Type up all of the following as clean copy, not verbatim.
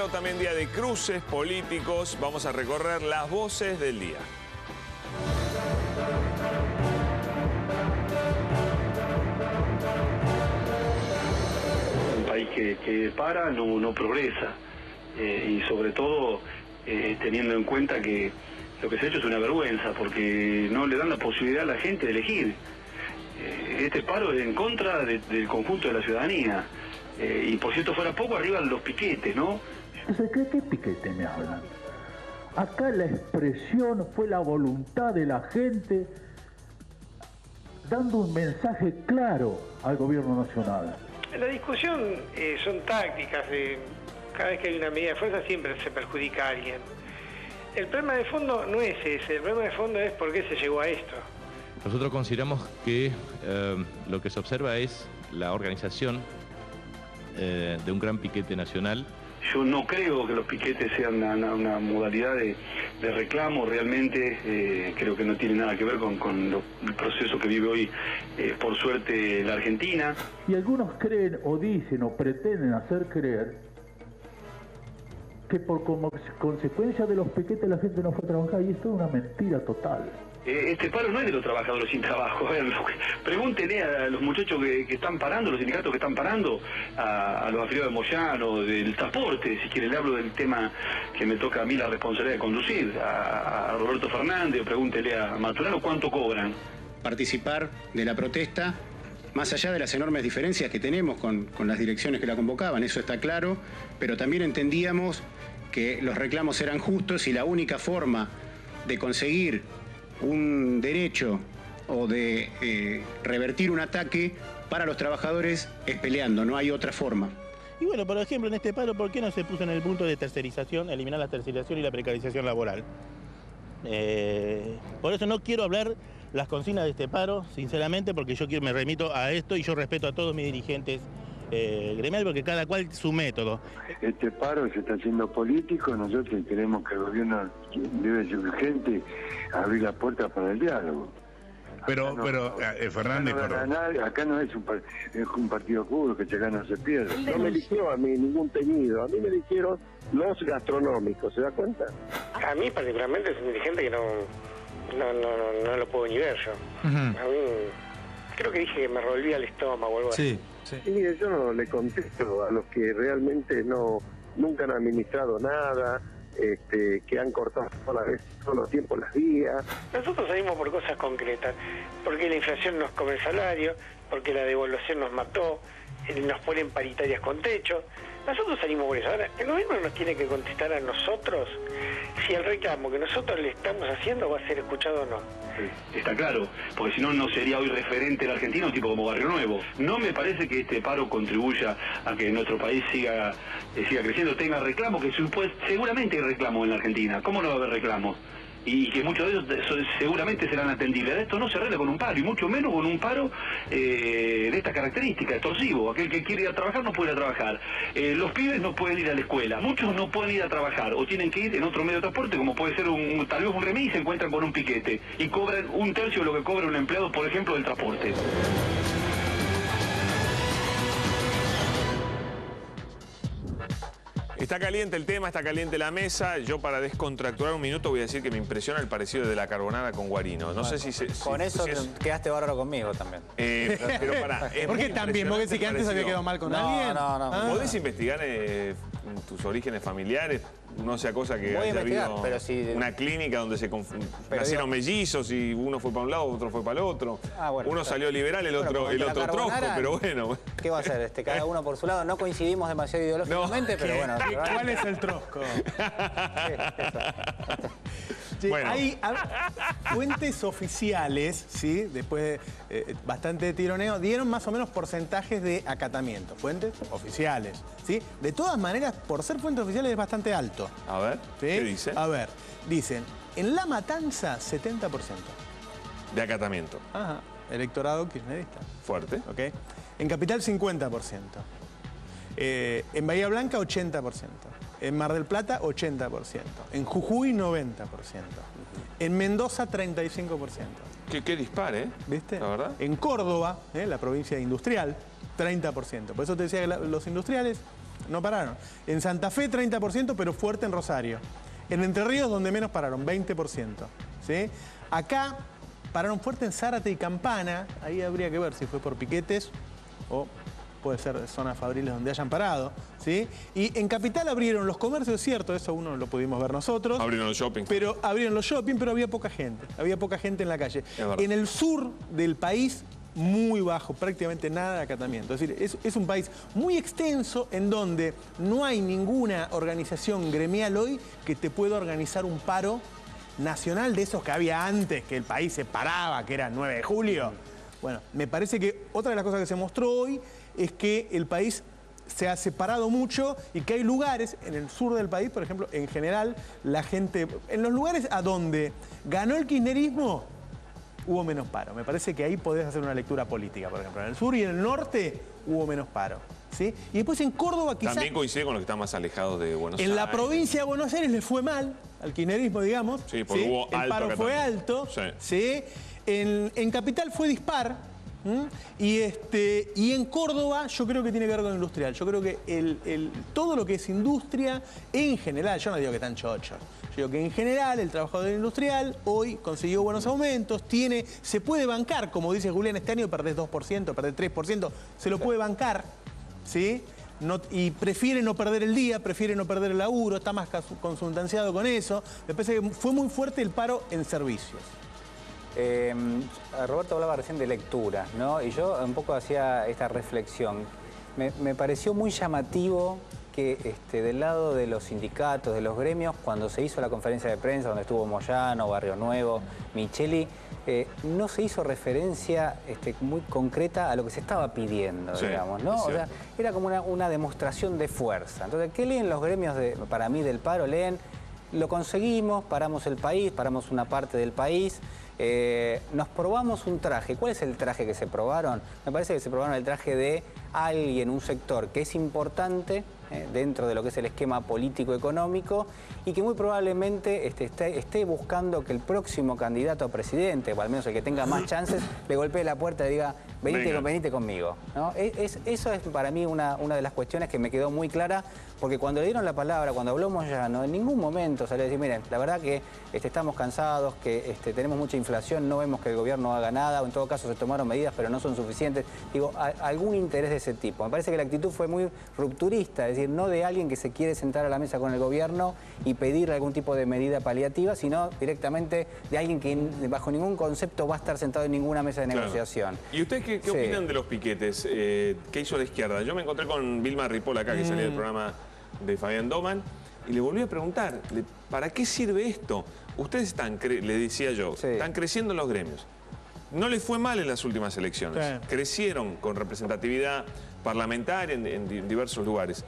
paro, también día de cruces políticos. Vamos a recorrer las voces del día. Un país que para no progresa. Y sobre todo teniendo en cuenta que lo que se ha hecho es una vergüenza, porque no le dan la posibilidad a la gente de elegir. Este paro es en contra del conjunto de la ciudadanía. Y por cierto fuera poco, arriba los piquetes, ¿no? ¿Qué piquete me hablan? Acá la expresión fue la voluntad de la gente dando un mensaje claro al gobierno nacional. La discusión son tácticas. Cada vez que hay una medida de fuerza siempre se perjudica a alguien. El problema de fondo no es ese, el problema de fondo es por qué se llegó a esto. Nosotros consideramos que lo que se observa es la organización de un gran piquete nacional. Yo no creo que los piquetes sean una modalidad de reclamo, realmente creo que no tiene nada que ver con el proceso que vive hoy, por suerte, la Argentina. Y algunos creen o dicen o pretenden hacer creer que por como consecuencia de los piquetes la gente no fue a trabajar, y esto es una mentira total. Este paro no es de los trabajadores sin trabajo. A ver, pregúntenle a los muchachos que están parando, los sindicatos que están parando, a los afiliados de Moyano, del transporte, si quieren le hablo del tema que me toca a mí la responsabilidad de conducir, a Roberto Fernández, o pregúntele a Maturano cuánto cobran. Participar de la protesta, más allá de las enormes diferencias que tenemos con las direcciones que la convocaban, eso está claro, pero también entendíamos que los reclamos eran justos y la única forma de conseguir un derecho o de revertir un ataque para los trabajadores es peleando, no hay otra forma. Y bueno, por ejemplo, en este paro, ¿por qué no se puso en el punto de tercerización, eliminar la tercerización y la precarización laboral? Por eso no quiero hablar las consignas de este paro, sinceramente, porque yo me remito a esto y yo respeto a todos mis dirigentes gremial, porque cada cual su método. Este paro se está haciendo político, nosotros creemos que el gobierno debe ser urgente abrir la puerta para el diálogo. Pero Fernández... Acá no es un partido público que se gana o se pierde. No me eligieron a mí ningún teñido, a mí me eligieron los gastronómicos, ¿se da cuenta? A mí particularmente es un dirigente que no lo puedo ni ver yo. A mí creo que dije que me revolvía el estómago o algo así. Sí. Y mire, yo no le contesto a los que realmente nunca han administrado nada, que han cortado todos los tiempos las vías. Nosotros salimos por cosas concretas, porque la inflación nos come el salario, porque la devaluación nos mató, nos ponen paritarias con techo. Nosotros salimos por eso. Ahora, el gobierno nos tiene que contestar a nosotros si el reclamo que nosotros le estamos haciendo va a ser escuchado o no. Está claro, porque si no, no sería hoy referente el argentino, un tipo como Barrio Nuevo. No me parece que este paro contribuya a que nuestro país siga creciendo, tenga reclamos, que seguramente hay reclamos en la Argentina. ¿Cómo no va a haber reclamos? Y que muchos de ellos seguramente serán atendibles. Esto no se arregla con un paro, y mucho menos con un paro de esta característica, extorsivo. Aquel que quiere ir a trabajar no puede ir a trabajar. Los pibes no pueden ir a la escuela, muchos no pueden ir a trabajar, o tienen que ir en otro medio de transporte, como puede ser tal vez un remis, y se encuentran con un piquete, y cobran un tercio de lo que cobra un empleado, por ejemplo, del transporte. Está caliente el tema, está caliente la mesa. Yo, para descontracturar un minuto, voy a decir que me impresiona el parecido de la carbonara con Guarino. No sé si... Con eso quedaste bárbaro conmigo también. Pero pará, ¿por qué también? ¿Vos decís que antes había quedado mal con alguien? No. ¿Podés investigar tus orígenes familiares? No sea cosa que haya habido una clínica donde se nacieron mellizos y uno fue para un lado, otro fue para el otro. Uno salió liberal, el otro trosco, pero bueno. ¿Qué va a hacer? Cada uno por su lado. No coincidimos demasiado ideológicamente, pero bueno. ¿Cuál es el trosco? Bueno. Hay fuentes oficiales, ¿sí? Después de bastante tironeo, dieron más o menos porcentajes de acatamiento. Fuentes oficiales, ¿sí? De todas maneras, por ser fuentes oficiales es bastante alto. A ver, ¿sí? ¿Qué dice? A ver, dicen, en La Matanza, 70%. De acatamiento. Ajá, electorado kirchnerista. Fuerte. Ok. En Capital, 50%. En Bahía Blanca, 80%. En Mar del Plata, 80%. En Jujuy, 90%. En Mendoza, 35%. Qué dispare, ¿Viste? La verdad. En Córdoba, la provincia industrial, 30%. Por eso te decía que los industriales no pararon. En Santa Fe 30%, pero fuerte en Rosario. En Entre Ríos, donde menos pararon, 20%. ¿Sí? Acá pararon fuerte en Zárate y Campana, ahí habría que ver si fue por piquetes o puede ser zonas fabriles donde hayan parado, ¿sí? Y en Capital abrieron los comercios, es cierto, eso uno lo pudimos ver nosotros. Abrieron los shopping. Pero abrieron los shopping, pero había poca gente en la calle. En el sur del país, muy bajo, prácticamente nada de acatamiento. Es decir, es un país muy extenso en donde no hay ninguna organización gremial hoy que te pueda organizar un paro nacional de esos que había antes, que el país se paraba, que era el 9 de julio. Bueno, me parece que otra de las cosas que se mostró hoy es que el país se ha separado mucho y que hay lugares en el sur del país, por ejemplo, en general, la gente... En los lugares a donde ganó el kirchnerismo, hubo menos paro. Me parece que ahí podés hacer una lectura política, por ejemplo. En el sur y en el norte hubo menos paro, ¿sí? Y después en Córdoba quizás... También coincide con los que están más alejados de Buenos Aires. En la provincia de Buenos Aires le fue mal al kirchnerismo, digamos. Sí, porque hubo alto el paro fue alto. Sí. ¿Sí? En Capital fue dispar. Y en Córdoba yo creo que tiene que ver con el industrial. Yo creo que todo lo que es industria, en general, yo no digo que están chochos, yo digo que en general el trabajador industrial hoy consiguió buenos aumentos, se puede bancar, como dice Julián, este año perdés 2%, perdés 3%, se lo puede bancar, ¿sí? Y prefiere no perder el día, prefiere no perder el laburo, está más consustanciado con eso. Me parece que fue muy fuerte el paro en servicios. Roberto hablaba recién de lectura, ¿no? Y yo un poco hacía esta reflexión. Me pareció muy llamativo que del lado de los sindicatos, de los gremios, cuando se hizo la conferencia de prensa, donde estuvo Moyano, Barrio Nuevo, Micheli, no se hizo referencia muy concreta a lo que se estaba pidiendo, sí, digamos, ¿no? O sea, era como una demostración de fuerza. Entonces, ¿qué leen los gremios, para mí, del paro? Leen, lo conseguimos, paramos el país, paramos una parte del país. Nos probamos un traje. ¿Cuál es el traje que se probaron? Me parece que se probaron el traje de alguien, un sector que es importante dentro de lo que es el esquema político-económico y que muy probablemente esté buscando que el próximo candidato a presidente, o al menos el que tenga más chances, le golpee la puerta y diga, venite conmigo, ¿no? Eso es para mí una de las cuestiones que me quedó muy clara, porque cuando le dieron la palabra, cuando habló Moyano, en ningún momento salió a decir, miren, la verdad que estamos cansados, que tenemos mucha inflación, no vemos que el gobierno haga nada, o en todo caso se tomaron medidas, pero no son suficientes. Digo, algún interés de ese tipo. Me parece que la actitud fue muy rupturista, es decir, no de alguien que se quiere sentar a la mesa con el gobierno y pedirle algún tipo de medida paliativa, sino directamente de alguien que bajo ningún concepto va a estar sentado en ninguna mesa de negociación. ¿Y ustedes qué opinan de los piquetes? ¿Qué hizo la izquierda? Yo me encontré con Vilma Ripoll acá, que salía del programa de Fabián Doman, y le volví a preguntar, ¿para qué sirve esto? Ustedes le decía yo, están creciendo los gremios. No les fue mal en las últimas elecciones. Crecieron con representatividad parlamentaria en diversos lugares.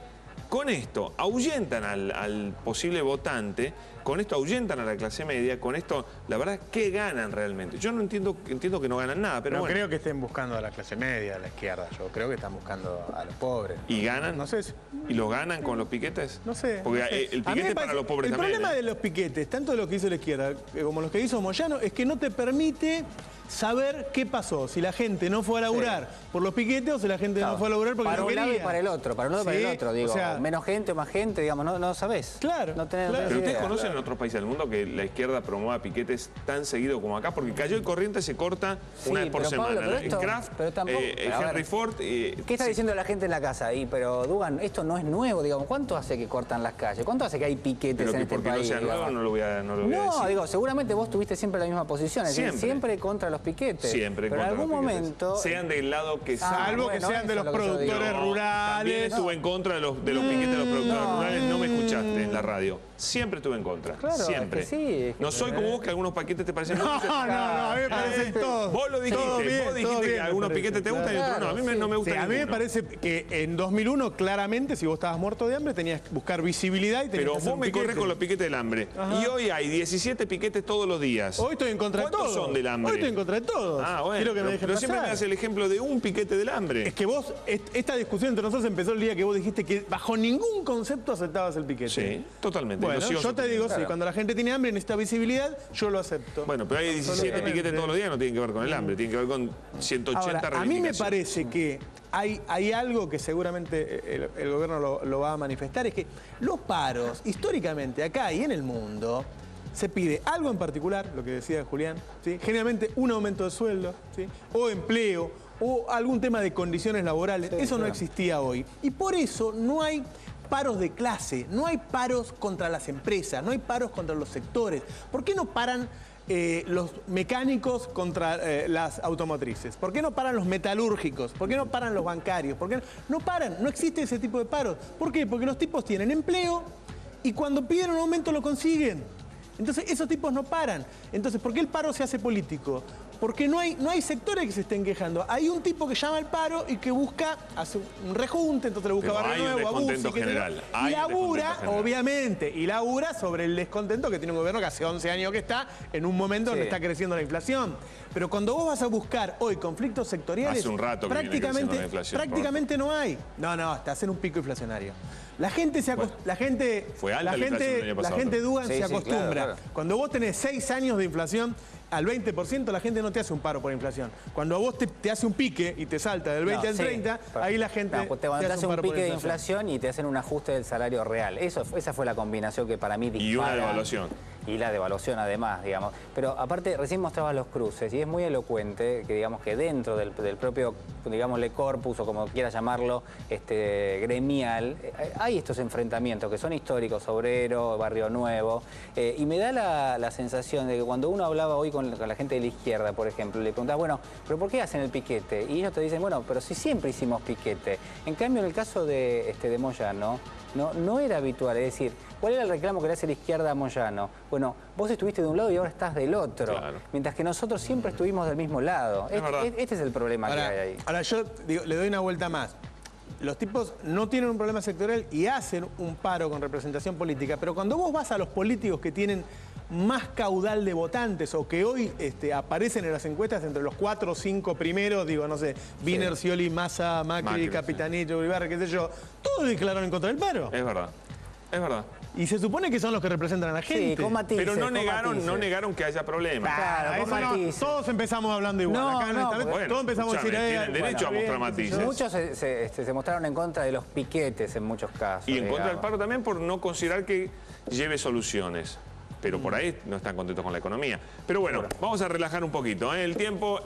Con esto ahuyentan al posible votante, con esto ahuyentan a la clase media, con esto, la verdad, ¿qué ganan realmente? Yo no entiendo que no ganan nada, pero no bueno. creo que estén buscando a la clase media, a la izquierda. Yo creo que están buscando a los pobres. ¿Y ganan? No sé. ¿Y los ganan con los piquetes? No sé. Porque no sé. El piquete para los pobres también. El problema de los piquetes, tanto de lo que hizo la izquierda como los que hizo Moyano, es que no te permite saber qué pasó, si la gente no fue a laburar por los piquetes o si la gente no fue a laburar porque no quería. Para un lado y para el otro, para un lado y para el otro, digo, o sea, menos gente o más gente, digamos, no sabés. Claro. No tenés, Pero ustedes conocen en otros países del mundo que la izquierda promueva piquetes tan seguido como acá, porque Cayó y Corrientes se corta una vez por semana. Pablo, pero Kraft, Henry Ford. ¿Qué está diciendo la gente en la casa? Pero Dugan, esto no es nuevo, digamos, ¿cuánto hace que cortan las calles? ¿Cuánto hace que hay piquetes en este país? Porque no sea nuevo, no lo voy a decir. Digo, seguramente vos tuviste siempre la misma posición, es decir, siempre contra los piquetes. Siempre. Pero en algún momento... Sean del lado que sean. Salvo que sean de los productores rurales. También estuve en contra de los piquetes de los productores rurales. No me escuchaste en la radio. Siempre estuve en contra. Claro, siempre. Es que sí, no soy como vos, que algunos paquetes te parecen... No, a mí me parecen todos. Vos lo dijiste. Vos dijiste que algunos piquetes te gustan y otros no. A mí no me gustan. A mí me parece que en 2001, claramente, si vos estabas muerto de hambre, tenías que buscar visibilidad y tenías Pero que hacer vos me corres con los piquetes del hambre. Y hoy hay 17 piquetes todos los días. Hoy estoy en contra de todos. ¿Cuántos son del hambre? Hoy estoy en contra de todos. Ah, bueno. Quiero que me dejen pero siempre me das el ejemplo de un piquete del hambre. Es que vos, esta discusión entre nosotros empezó el día que vos dijiste que bajo ningún concepto aceptabas el piquete. Sí, totalmente. Bueno, yo te digo, sí, cuando la gente tiene hambre y necesita visibilidad, yo lo acepto. Bueno, pero hay 17 piquetes todos los días, no tienen que ver con el hambre, tienen que ver con 180 reivindicaciones. A mí me parece que hay algo que seguramente el gobierno lo va a manifestar, es que los paros, históricamente, acá y en el mundo, se pide algo en particular, lo que decía Julián, ¿sí? Generalmente un aumento de sueldo, ¿sí? O empleo, o algún tema de condiciones laborales. Sí, eso no existía hoy. Y por eso no hay paros de clase, no hay paros contra las empresas, no hay paros contra los sectores. ¿Por qué no paran los mecánicos contra las automotrices? ¿Por qué no paran los metalúrgicos? ¿Por qué no paran los bancarios? ¿Por qué no paran? No existe ese tipo de paros. ¿Por qué? Porque los tipos tienen empleo y cuando piden un aumento lo consiguen. Entonces esos tipos no paran. Entonces, ¿por qué el paro se hace político? Porque no hay sectores que se estén quejando. Hay un tipo que llama al paro y que hace un rejunte, entonces le busca Barrio Nuevo, a Bussi, y labura, obviamente, y labura sobre el descontento que tiene un gobierno que hace 11 años que está en un momento donde está creciendo la inflación. Pero cuando vos vas a buscar hoy conflictos sectoriales, hace un rato prácticamente no hay. No, estás en un pico inflacionario. La gente Dugan se acostumbra. Claro. Cuando vos tenés 6 años de inflación, al 20%, la gente no te hace un paro por inflación. Cuando a vos te hace un pique y te salta del 20 al 30, ahí la gente te hace un pique de inflación y te hacen un ajuste del salario real. Esa fue la combinación que para mí dispara. Y una devaluación. Y la devaluación además, digamos. Pero aparte, recién mostrabas los cruces y es muy elocuente que digamos que dentro del propio, digámosle, corpus o como quieras llamarlo, gremial, hay estos enfrentamientos que son históricos, Obrero, Barrio Nuevo, y me da la sensación de que cuando uno hablaba hoy con la gente de la izquierda, por ejemplo, le preguntaba, bueno, ¿pero por qué hacen el piquete? Y ellos te dicen, bueno, pero si siempre hicimos piquete. En cambio, en el caso de Moyano, no era habitual, es decir, ¿cuál era el reclamo que le hace la izquierda a Moyano? Bueno, vos estuviste de un lado y ahora estás del otro, claro. Mientras que nosotros siempre estuvimos del mismo lado. Este es el problema que hay ahí. Ahora yo le doy una vuelta más. Los tipos no tienen un problema sectorial y hacen un paro con representación política, pero cuando vos vas a los políticos que tienen más caudal de votantes o que hoy aparecen en las encuestas entre los 4 o 5 primeros, digo, no sé, Wiener, Scioli, Massa, Macri, Capitanillo, Uribarri, qué sé yo, todos declararon en contra del paro. Es verdad, es verdad. Y se supone que son los que representan a la gente. Sí, con matices, pero no negaron que haya problemas. Claro, todos empezamos hablando igual. Todos empezamos a decir... Tienen derecho a mostrar matices. Muchos se mostraron en contra de los piquetes en muchos casos. Y en contra del paro también por no considerar que lleve soluciones. Pero por ahí no están contentos con la economía. Pero bueno, vamos a relajar un poquito, ¿eh? El tiempo...